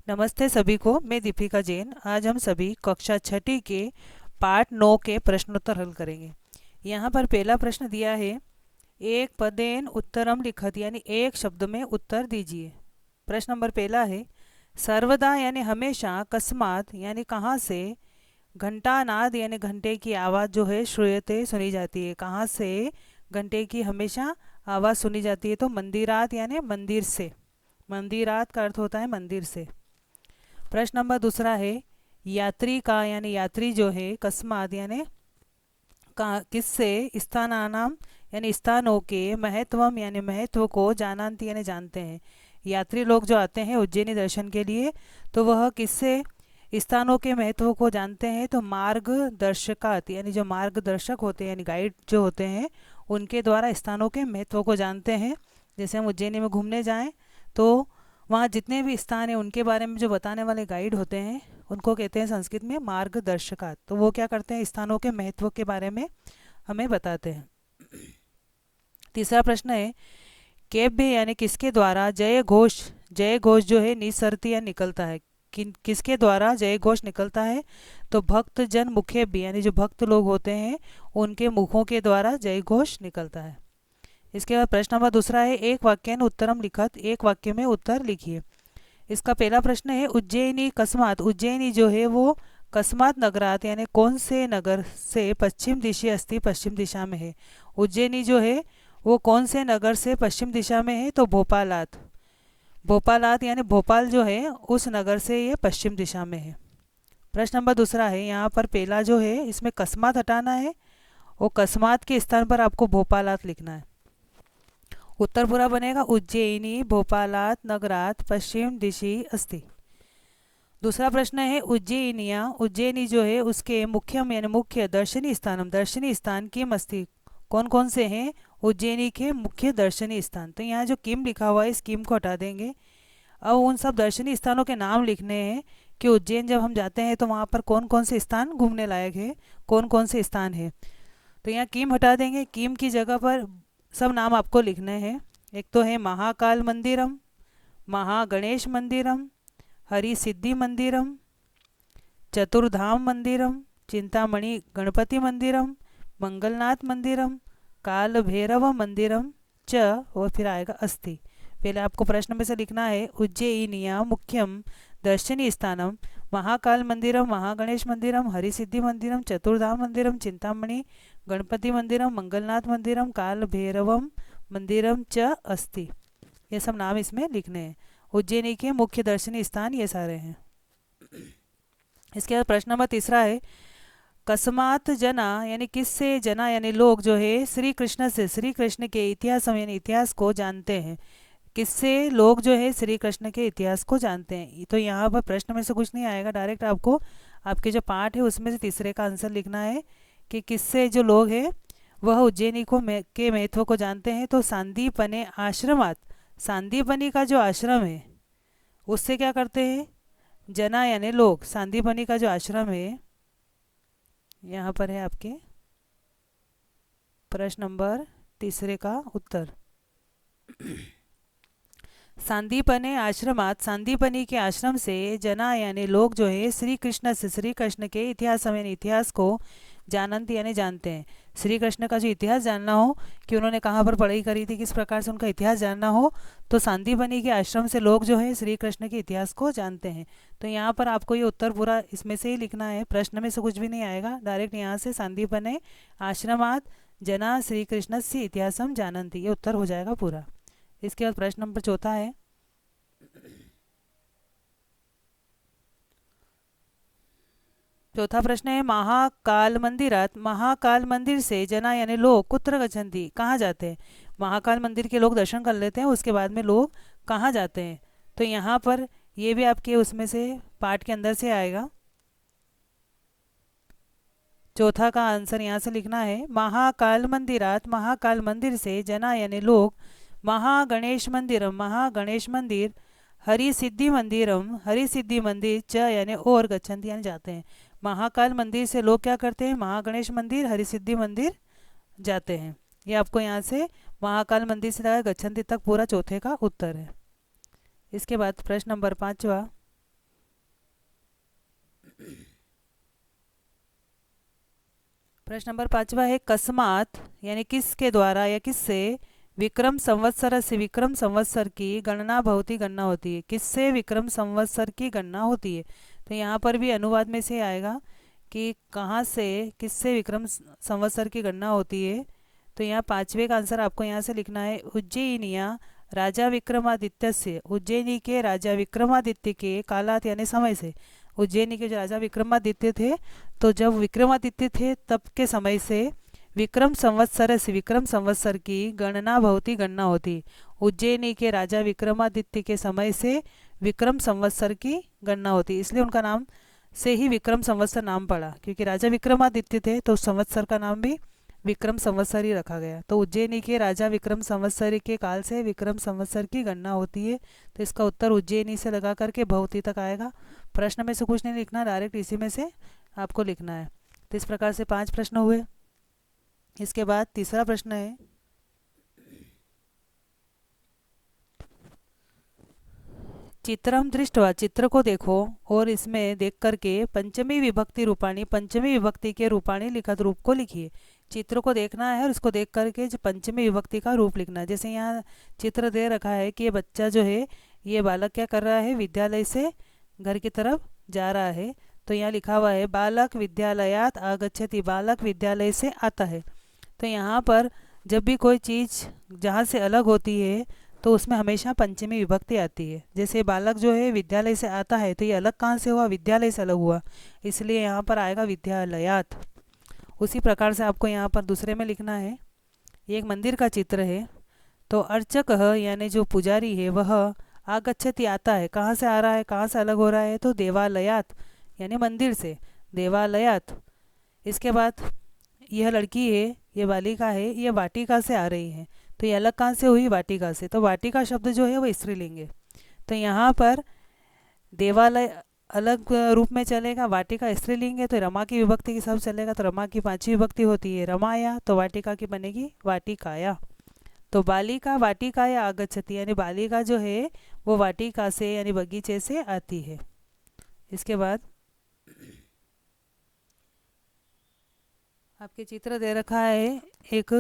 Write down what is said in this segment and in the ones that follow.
नमस्ते सभी को, मैं दीपिका जैन। आज हम सभी कक्षा छठी के पाठ 9 के प्रश्नोत्तर हल करेंगे। यहाँ पर पहला प्रश्न दिया है, एक पदेन उत्तरम लिखत, यानी एक शब्द में उत्तर दीजिए। प्रश्न नंबर पहला है, सर्वदा यानी हमेशा, कस्मात यानी कहाँ से, घंटानाद यानी घंटे की आवाज़ जो है श्रूयते सुनी जाती है। कहाँ से घंटे की हमेशा आवाज़ सुनी जाती है? तो मंदिरात यानी मंदिर से। मंदिरात का अर्थ होता है मंदिर से। प्रश्न नंबर दूसरा है, यात्री का यानी यात्री जो है, कस्मात यानी किससे, स्थानानाम यानी स्थानों के, महत्वम यानी महत्व को, जानन्ति यानी जानते हैं। यात्री लोग जो आते हैं उज्जैनी दर्शन के लिए, तो वह किससे स्थानों के महत्व को जानते हैं? तो मार्गदर्शकात यानी जो मार्गदर्शक होते हैं यानी गाइड जो होते हैं, उनके द्वारा स्थानों के महत्व को जानते हैं। जैसे हम उज्जैनी में घूमने जाएं तो वहाँ जितने भी स्थान हैं उनके बारे में जो बताने वाले गाइड होते हैं, उनको कहते हैं संस्कृत में मार्गदर्शकात। तो वो क्या करते हैं, स्थानों के महत्व के बारे में हमें बताते हैं। तीसरा प्रश्न है, केभ्य यानी किसके द्वारा, जय घोष, जय घोष जो है निसरती या निकलता है। किसके द्वारा जय घोष निकलता है? तो भक्त जन मुखे भी यानी जो भक्त लोग होते हैं उनके मुखों के द्वारा जय घोष निकलता है। इसके बाद प्रश्न नंबर दूसरा है, एक वाक्य ने उत्तरम लिखत, एक वाक्य में उत्तर लिखिए। इसका पहला प्रश्न है, उज्जैनी कस्मात, उज्जैनी जो है वो कस्मात नगरात यानी कौन से नगर से पश्चिम दिशा अस्ति, पश्चिम दिशा में है। उज्जैनी जो है वो कौन से नगर से पश्चिम दिशा में है? तो भोपालात। भोपालात यानी भोपाल जो है उस नगर से ये पश्चिम दिशा में है। प्रश्न नंबर दूसरा है, यहाँ पर पहला जो है इसमें कस्मात हटाना है और कस्मात के स्थान पर आपको भोपालात लिखना है। उत्तर पूरा बनेगा, उज्जैनी भोपालात नगरात पश्चिम दिशि अस्ति। दूसरा प्रश्न है, उज्जैनिया, उज्जैनी जो है उसके मुख्यम यानी मुख्य, दर्शनी स्थानम, दर्शनी स्थान किम अस्ति, कौन कौन से हैं उज्जैनी के मुख्य दर्शनी स्थान। तो यहाँ जो किम लिखा हुआ है इस किम को हटा देंगे। अब उन सब दर्शनी स्थानों के नाम लिखने हैं कि उज्जैन जब हम जाते हैं तो वहाँ पर कौन कौन से स्थान घूमने लायक है, कौन कौन से स्थान है। तो यहाँ किम हटा देंगे, किम की जगह पर सब नाम आपको लिखने हैं। एक तो है महाकाल मंदिरम, महागणेश मंदिरम, हरि सिद्धि मंदिरम, चतुर्धाम मंदिरम, चिंतामणि गणपति मंदिरम, मंगलनाथ मंदिरम, काल भैरव मंदिरम च, और फिर आएगा अस्ति। पहले आपको प्रश्न में से लिखना है, उज्जैनिया मुख्यम दर्शनी स्थानम महाकाल मंदिरम, महागणेश मंदिरम, हरिसिद्धि मंदिरम, चतुर्धाम मंदिरम, चिंतामणि गणपति मंदिरम, मंगलनाथ मंदिरम, काल भैरवम मंदिरम च अस्ति। ये सब नाम इसमें लिखने हैं। उज्जैनी के मुख्य दर्शनीय स्थान ये सारे हैं। इसके बाद प्रश्न नंबर तीसरा है, कस्मात जना यानी किससे, जना यानी लोग जो है श्री कृष्ण से, श्री कृष्ण के इतिहास यानी इतिहास को जानते हैं। किससे लोग जो है श्री कृष्ण के इतिहास को जानते हैं। तो यहाँ पर प्रश्न में से कुछ नहीं आएगा, डायरेक्ट आपको आपके जो पाठ है उसमें से तीसरे का आंसर लिखना है कि किससे जो लोग हैं वह उज्जैनी को के महत्व को जानते हैं। तो सांदीपने आश्रमात, सांदीपनी का जो आश्रम है उससे क्या करते हैं, जना यानी लोग। सांदीपनी का जो आश्रम है यहाँ पर है आपके प्रश्न नंबर तीसरे का उत्तर। सांदीपने आश्रमात, सांदीपनी के आश्रम से जना यानी लोग जो है श्री कृष्ण से, श्री कृष्ण के इतिहास यानी इतिहास को जानन्ति यानी जानते हैं। श्री कृष्ण का जो इतिहास जानना हो कि उन्होंने कहाँ पर पढ़ाई करी थी, किस प्रकार से उनका इतिहास जानना हो, तो सांदीपनी के आश्रम से लोग जो है श्री कृष्ण के इतिहास को जानते हैं। तो यहाँ पर आपको ये उत्तर पूरा इसमें से ही लिखना है, प्रश्न में से कुछ भी नहीं आएगा, डायरेक्ट यहाँ से सांदीपने आश्रमात जना श्री कृष्ण से इतिहासम जानन्ति, ये उत्तर हो जाएगा पूरा। इसके बाद प्रश्न नंबर चौथा है, चौथा प्रश्न है, महाकाल मंदिरात, महाकाल मंदिर से जना यानी लोग कुत्र गच्छन्ति, कहाँ जाते हैं। महाकाल मंदिर के लोग दर्शन कर लेते हैं, उसके बाद में लोग कहाँ जाते हैं। तो यहाँ पर ये भी आपके उसमें से पाठ के अंदर से आएगा। चौथा का आंसर यहाँ से लिखना है, महाकाल मंदिरात, महाकाल मंदिर से जना यानी लोग, महागणेश मंदिरम, महागणेश मंदिर, हरि सिद्धि मंदिरम, हरि सिद्धि मंदिर च यानी और गच्छन्ति यानी जाते हैं। महाकाल मंदिर से लोग क्या करते हैं, महागणेश मंदिर, हरि सिद्धि मंदिर जाते हैं। ये आपको यहाँ से महाकाल मंदिर से गच्छन्ति तक पूरा चौथे का उत्तर है। इसके बाद प्रश्न नंबर पाँचवा, प्रश्न नंबर 5वां है कस्मात यानी किसके द्वारा या किससे विक्रम संवत्सर से विक्रम संवत्सर की गणना भवती गणना होती है। किससे विक्रम संवत्सर की गणना होती है। तो यहाँ पर भी अनुवाद में से आएगा कि कहाँ से किससे विक्रम संवत्सर की गणना होती है। तो यहाँ 5वें का आंसर आपको यहाँ से लिखना है उज्जैनिया राजा विक्रमादित्य से। उज्जैनी के राजा विक्रमादित्य के कालात यानी समय से। उज्जैनी के जो राजा विक्रमादित्य थे तो जब विक्रमादित्य थे तब के समय से विक्रम संवत्सर से विक्रम संवत्सर की गणना भवती गणना होती। उज्जैनी के राजा विक्रमादित्य के समय से विक्रम संवत्सर की गणना होती, इसलिए उनका नाम से ही विक्रम संवत्सर नाम पड़ा, क्योंकि राजा विक्रमादित्य थे तो संवत्सर का नाम भी विक्रम संवत्सर ही रखा गया। तो उज्जैनी के राजा विक्रम संवत्सर के काल से विक्रम संवत्सर की गणना होती है। तो इसका उत्तर उज्जैनी से लगा करके भवती तक आएगा। प्रश्न में से कुछ नहीं लिखना, डायरेक्ट इसी में से आपको लिखना है। तो इस प्रकार से 5 प्रश्न हुए। इसके बाद तीसरा प्रश्न है चित्रम दृष्टवा, चित्र को देखो और इसमें देख करके पंचमी विभक्ति रूपाणी, पंचमी विभक्ति के रूपाणी लिखित रूप को लिखिए। चित्र को देखना है और इसको देख करके जो पंचमी विभक्ति का रूप लिखना है। जैसे यहाँ चित्र दे रखा है कि ये बच्चा जो है ये बालक क्या कर रहा है, विद्यालय से घर की तरफ जा रहा है। तो यहाँ लिखा हुआ है बालक विद्यालयात आगच्छति, बालक विद्यालय से आता है। तो यहाँ पर जब भी कोई चीज़ जहाँ से अलग होती है तो उसमें हमेशा पंचमी विभक्ति आती है। जैसे बालक जो है विद्यालय से आता है तो ये अलग कहाँ से हुआ, विद्यालय से अलग हुआ, इसलिए यहाँ पर आएगा विद्यालयात। उसी प्रकार से आपको यहाँ पर दूसरे में लिखना है, एक मंदिर का चित्र है तो अर्चक यानी जो पुजारी है वह आगच्छति आता है, कहाँ से आ रहा है, कहाँ से अलग हो रहा है, तो देवालयात यानी मंदिर से, देवालयात। इसके बाद यह लड़की है, ये बालिका है, ये वाटिका से आ रही है। तो ये अलग कहाँ से हुई, वाटिका से। तो वाटिका शब्द जो है वो स्त्रीलिंग है। तो यहाँ पर देवालय अलग रूप में चलेगा, वाटिका स्त्रीलिंग है तो रमा की विभक्ति के साथ चलेगा। तो रमा की 5वीं विभक्ति होती है रमाया, तो वाटिका की बनेगी वाटिकाया। तो बालिका वाटिकाया आगच्छति यानी बालिका जो है वो वाटिका से यानी बगीचे से आती है। इसके बाद आपके चित्र दे रखा है, एक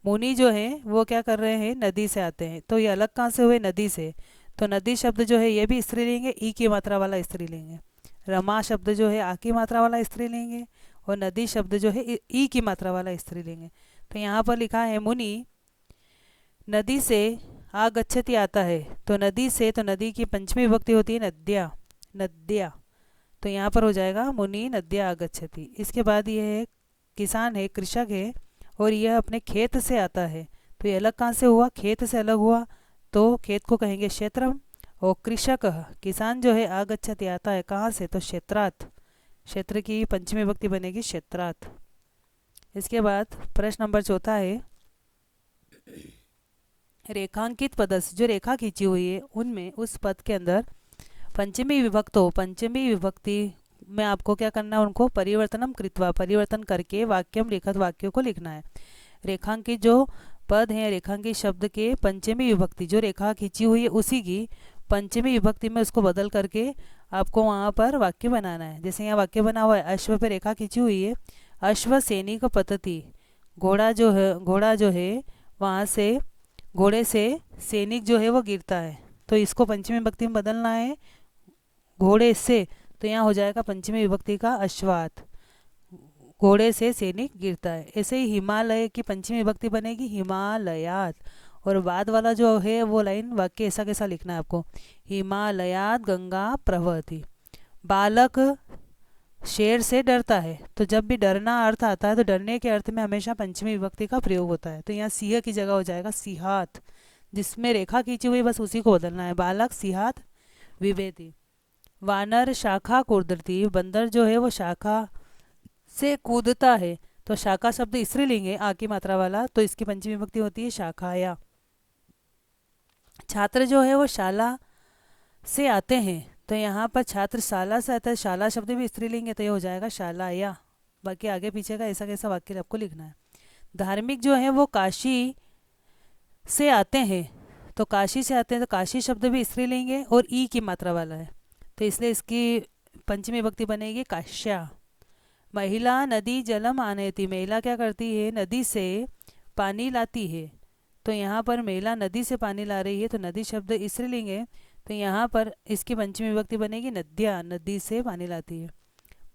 मुनि जो है वो क्या कर रहे हैं, नदी से आते हैं। तो ये अलग कहाँ से हुए, नदी से। तो नदी शब्द जो है ये भी स्त्रीलिंग है, ई की मात्रा वाला स्त्रीलिंग है। रमा शब्द जो है आ की मात्रा वाला स्त्रीलिंग है और नदी शब्द जो है ई की मात्रा वाला स्त्रीलिंग है। तो यहाँ पर लिखा है मुनि नदी से आगच्छति आता है। तो नदी से, तो नदी की 5वीं विभक्ति होती है नद्या, नद्या। तो यहाँ पर हो जाएगा मुनि नद्या आगच्छति। इसके बाद ये है किसान है, कृषक है और यह अपने खेत से आता है। तो ये अलग कहाँ से हुआ, खेत से अलग हुआ, तो खेत को कहेंगे क्षेत्रम। और कृषक किसान जो है आगच्छति आता है, कहाँ से, तो क्षेत्रात, क्षेत्र की 5वीं विभक्ति बनेगी क्षेत्रात। इसके बाद प्रश्न नंबर 4 है रेखांकित पदस, जो रेखा खींची हुई है उनमें उस पद के अंदर पंचमी विभक्त हो, पंचमी विभक्ति में आपको क्या करना है, उनको परिवर्तनम कृत्वा, परिवर्तन करके वाक्यम लिखित वाक्यों को लिखना है। रेखांकित जो पद हैं, रेखांकित शब्द के पंचमी विभक्ति जो रेखा खींची हुई है उसी की 5वीं विभक्ति में उसको बदल करके आपको वहाँ पर वाक्य बनाना है। जैसे यहाँ वाक्य बना हुआ है, अश्व पे रेखा खींची हुई है, अश्व सैनिक पतति, घोड़ा जो है वहाँ से, घोड़े से सैनिक जो है वो गिरता है। तो इसको 5वीं विभक्ति में बदलना है, घोड़े से। तो यहाँ हो जाएगा 5वीं विभक्ति का अश्वात, घोड़े से सैनिक गिरता है। ऐसे ही हिमालय की 5वीं विभक्ति बनेगी हिमालयात। और बाद वाला जो है वो लाइन वाक्य ऐसा कैसा लिखना है आपको, हिमालयात गंगा प्रवहति। बालक शेर से डरता है। तो जब भी डरना अर्थ आता है तो डरने के अर्थ में हमेशा 5वीं विभक्ति का प्रयोग होता है। तो यहाँ सिंह की जगह हो जाएगा सिहात, जिसमें रेखा खींची हुई बस उसी को बदलना है, बालक सिहात विवेति। वानर शाखा कूदती, बंदर जो है वो शाखा से कूदता है। तो शाखा शब्द स्त्रीलिंग है, आ की मात्रा वाला, तो इसकी 5वीं विभक्ति होती है शाखाया। छात्र जो है वो शाला से आते हैं। तो यहाँ पर छात्र शाला से आता है, शाला शब्द भी स्त्रीलिंग है तो ये हो जाएगा शालाया। बाकी आगे पीछे का ऐसा कैसा वाक्य आपको लिखना है। धार्मिक जो है वो काशी से आते हैं। तो काशी से आते हैं, तो काशी शब्द भी स्त्रीलिंग है और ई की मात्रा वाला है, तो इसलिए इसकी 5वीं विभक्ति बनेगी काश्या। महिला नदी जलम आनेति, महिला क्या करती है, नदी से पानी लाती है। तो यहाँ पर महिला नदी से पानी ला रही है, तो नदी शब्द स्त्रीलिंग है, तो यहाँ पर इसकी पंचमी विभक्ति बनेगी नद्या, नदी से पानी लाती है।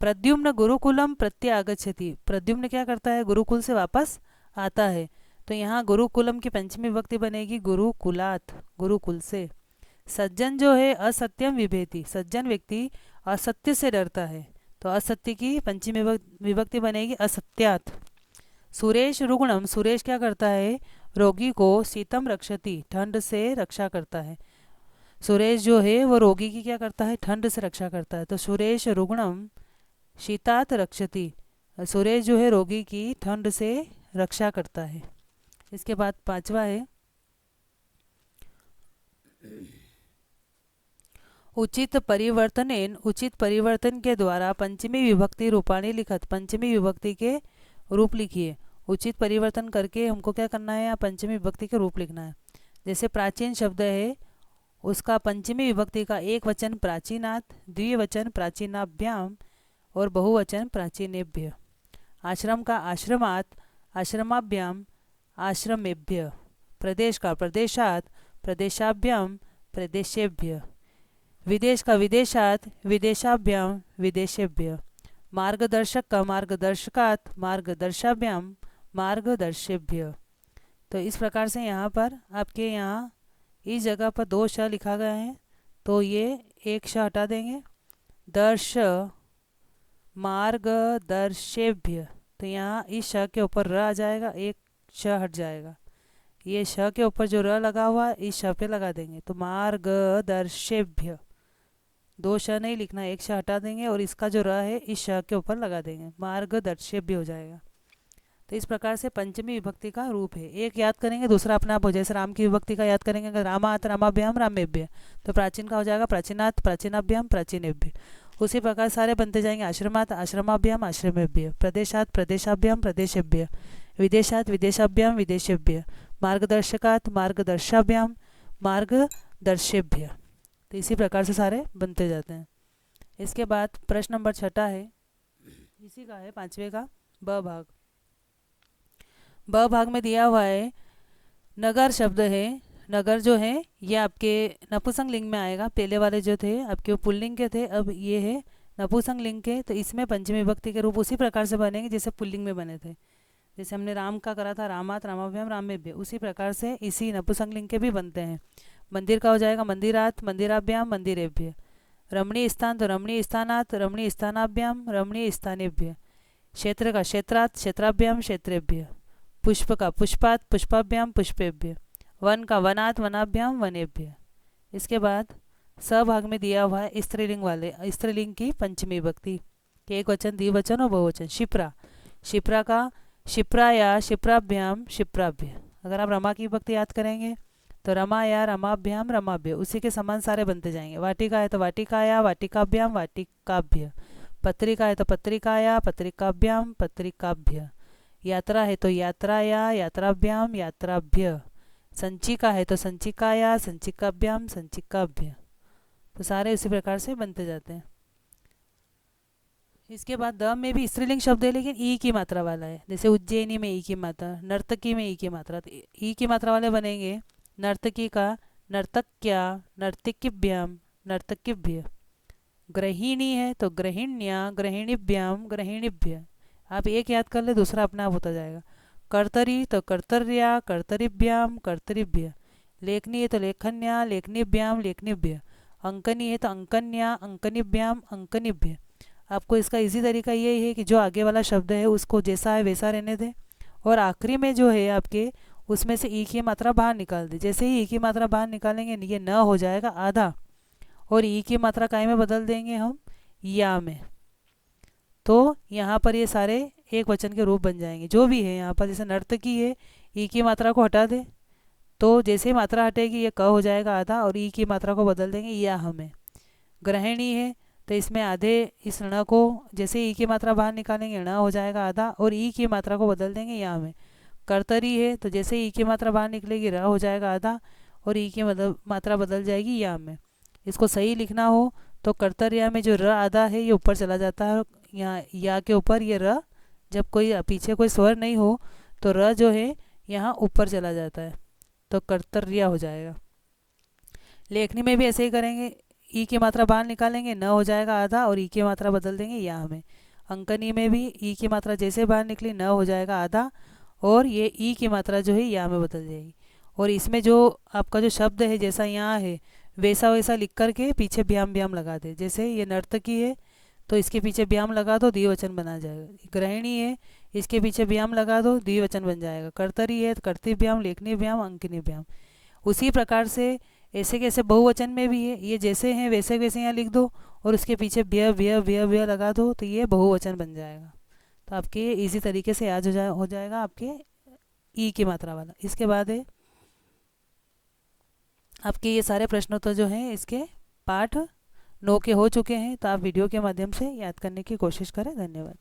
प्रद्युम्न गुरुकुलम प्रत्यागच्छति, प्रद्युम्न क्या करता है, गुरुकुल से वापस आता है, तो यहाँ गुरुकुलम की पंचमी विभक्ति बनेगी गुरुकुलात, गुरुकुल से। सज्जन जो है असत्यम विभेति, सज्जन व्यक्ति असत्य से डरता है, तो असत्य की पंचमी विभक्ति बनेगी असत्यात। सुरेश रुग्णम, सुरेश क्या करता है, रोगी को शीतम रक्षति, ठंड से रक्षा करता है। सुरेश जो है वो रोगी की क्या करता है, ठंड से रक्षा करता है, तो सुरेश रुग्णम शीतात रक्षति, सुरेश जो है रोगी की ठंड से रक्षा करता है। इसके बाद पांचवा है उचित परिवर्तनेन, उचित परिवर्तन के द्वारा पंचमी विभक्ति रूपाणी लिखत, पंचमी विभक्ति के रूप लिखिए। उचित परिवर्तन करके हमको क्या करना है, यहाँ पंचमी विभक्ति के रूप लिखना है। जैसे प्राचीन शब्द है, उसका पंचमी विभक्ति का एक वचन प्राचीनात, द्विवचन प्राचीनाभ्याम और बहुवचन प्राचीनेभ्य। आश्रम का आश्रमात, आश्रमाभ्याम, आश्रमेभ्य। प्रदेश का प्रदेशात, प्रदेशाभ्याम, प्रदेशेभ्य। विदेश का विदेशात, विदेशाभ्याम, विदेशेभ्य। मार्गदर्शक का मार्गदर्शकात, मार्गदर्शाभ्याम, मार्गदर्शेभ्य। तो इस प्रकार से यहाँ पर आपके यहाँ इस जगह पर दो श लिखा गया है, तो ये एक श हटा देंगे, दर्श मार्गदर्शेभ्य, तो यहाँ इस श के ऊपर र आ जाएगा, एक श हट जाएगा, ये श के ऊपर जो र लगा हुआ है इस श पे लगा देंगे, तो मार्गदर्शेभ्य। दो श नहीं लिखना, एक श हटा देंगे और इसका जो र है इस श के ऊपर लगा देंगे, मार्गदर्शेभ्य हो जाएगा। तो इस प्रकार से पंचमी विभक्ति का रूप है। एक याद करेंगे, दूसरा अपने आप हो, जैसे राम की विभक्ति का याद करेंगे, अगर रामात रामाभ्याम रामेभ्य, तो प्राचीन का हो जाएगा प्राचीनात प्राचीनाभ्याम प्राचीनेभ्य। उसी प्रकार सारे बनते जाएंगे, आश्रमात आश्रमाभ्याम आश्रमेभ्य, प्रदेशात प्रदेशाभ्याम प्रदेशेभ्य, विदेशात विदेशाभ्याम विदेशेभ्य, मार्गदर्शकात मार्गदर्शाभ्याम मार्गदर्शेभ्य। तो इसी प्रकार से सारे बनते जाते हैं। इसके बाद प्रश्न नंबर 6 है, इसी का है 5वें का ब भाग। ब भाग में दिया हुआ है नगर शब्द है, नगर जो है ये आपके नपुंसक लिंग में आएगा, पहले वाले जो थे आपके वो पुल्लिंग के थे, अब ये है नपुंसक लिंग के, तो इसमें पंचमी विभक्ति के रूप उसी प्रकार से बनेंगे जैसे पुल्लिंग में बने थे। जैसे हमने राम का करा था रामात रामाभ्याम रामेभ्य, उसी प्रकार से इसी नपुंसक लिंग के भी बनते हैं। मंदिर का हो जाएगा मंदिरात मंदिराभ्याम मंदिरेभ्य। रमणीय स्थान तो रमणीय स्थानात रमणीय स्थानाभ्याम रमणीय स्थानेभ्य। क्षेत्र का क्षेत्रात क्षेत्राभ्याम क्षेत्रेभ्य। पुष्प का पुष्पात पुष्पाभ्याम पुष्पेभ्य। वन का वनात वनाभ्याम वनेभ्य। इसके बाद सभाग में दिया हुआ है स्त्रीलिंग वाले, स्त्रीलिंग की पंचमी विभक्ति के एक वचन द्विवचन और बहुवचन। शिप्रा, शिप्रा का शिप्रा या शिप्राभ्याम शिप्राभ्य। अगर आप रमा की विभक्ति याद करेंगे तो रमा या रमाभ्याम रमाभ्य, उसी के समान सारे बनते जाएंगे। वाटिका है तो वाटिका या वाटिकाभ्याम वाटिकाभ्य। पत्रिका है तो पत्रिका या पत्रिकाभ्याम पत्रिकाभ्य। यात्रा है तो यात्रा या यात्राभ्याम यात्राभ्य। संचिका है तो संचिका या संचिकाभ्याम संचिकाभ्य। तो सारे इसी प्रकार से बनते जाते हैं। इसके बाद द में भी स्त्रीलिंग शब्द है लेकिन ई की मात्रा वाला है, जैसे उज्जैनी में ई की मात्रा, नर्तकी में ई की मात्रा, तो ई की मात्रा वाले बनेंगे। नर्तकी का नर्तक्या नर्तकीभ्याम नर्तकीभ्य। गृहिणी है तो गृहिण्या गृहिणीभ्याम गृहिणीभ्य। आप एक याद कर ले, दूसरा अपना आप होता जाएगा। कर्तरी तो कर्तर्या कर्तरीभ्याम कर्तरीभ्य। लेखनी है तो लेखन्या लेखनीभ्याम लेखनीभ्य। अंकनी है तो अंकन्या अंकनीभ्याम अंकनीभ्य। आपको इसका इजी तरीका यही है कि जो आगे वाला शब्द है उसको जैसा है वैसा रहने दें, और आखिरी में जो है आपके उसमें से ई की मात्रा बाहर निकाल दें। जैसे ही ई की मात्रा बाहर निकालेंगे ये न हो जाएगा आधा, और ई की मात्रा काय में बदल देंगे हम, या में। तो यहाँ पर ये सारे एक वचन के रूप बन जाएंगे। जो भी है यहाँ पर, जैसे नर्तकी है ई की मात्रा को हटा दे तो जैसे ही मात्रा हटेगी ये क हो जाएगा आधा, और ई की मात्रा को बदल देंगे या हमें। गृहिणी है तो इसमें आधे इस ण को जैसे ई की मात्रा बाहर निकालेंगे ण हो जाएगा आधा, और ई की मात्रा को बदल देंगे या में। कर्तरी है तो जैसे ई की मात्रा बाहर निकलेगी र हो जाएगा आधा, और ई की मात्रा बदल जाएगी या में। इसको सही लिखना हो तो कर्तरिया में जो र आधा है ये ऊपर चला जाता है, यहाँ या के ऊपर ये र, जब कोई पीछे कोई स्वर नहीं हो तो र जो है यहाँ ऊपर चला जाता है, तो कर्तर्या हो जाएगा। लेखनी में भी ऐसे ही करेंगे, ई की मात्रा बाहर निकालेंगे, न हो जाएगा आधा, और ई की मात्रा बदल देंगे या में। अंकनी में भी ई की मात्रा जैसे बाहर निकली, न हो जाएगा आधा, और ये ई की मात्रा जो है या में बदल जाएगी। और इसमें जो आपका जो शब्द है जैसा यहाँ है वैसा वैसा लिख करके पीछे ब्याम ब्याम लगा दे। जैसे ये नर्तकी है तो इसके पीछे ब्याम लगा दो, द्विवचन बना जाएगा। गृहिणी है, इसके पीछे ब्याम लगा दो, द्विवचन बन जाएगा। कर्तरी है तो कर्तव्य ब्याम, लेखनी ब्याम, अंकनी ब्याम। उसी प्रकार से ऐसे कैसे बहुवचन में भी है, ये जैसे हैं वैसे वैसे यहाँ लिख दो और उसके पीछे ब्य ब्य ब्य ब्य लगा दो, तो ये बहुवचन बन जाएगा। तो आपके इसी तरीके से आज हो जाएगा आपके ई की मात्रा वाला। इसके बाद है आपके ये सारे प्रश्नोत्तर जो हैं इसके पाठ 9 के हो चुके हैं, तो आप वीडियो के माध्यम से याद करने की कोशिश करें। धन्यवाद।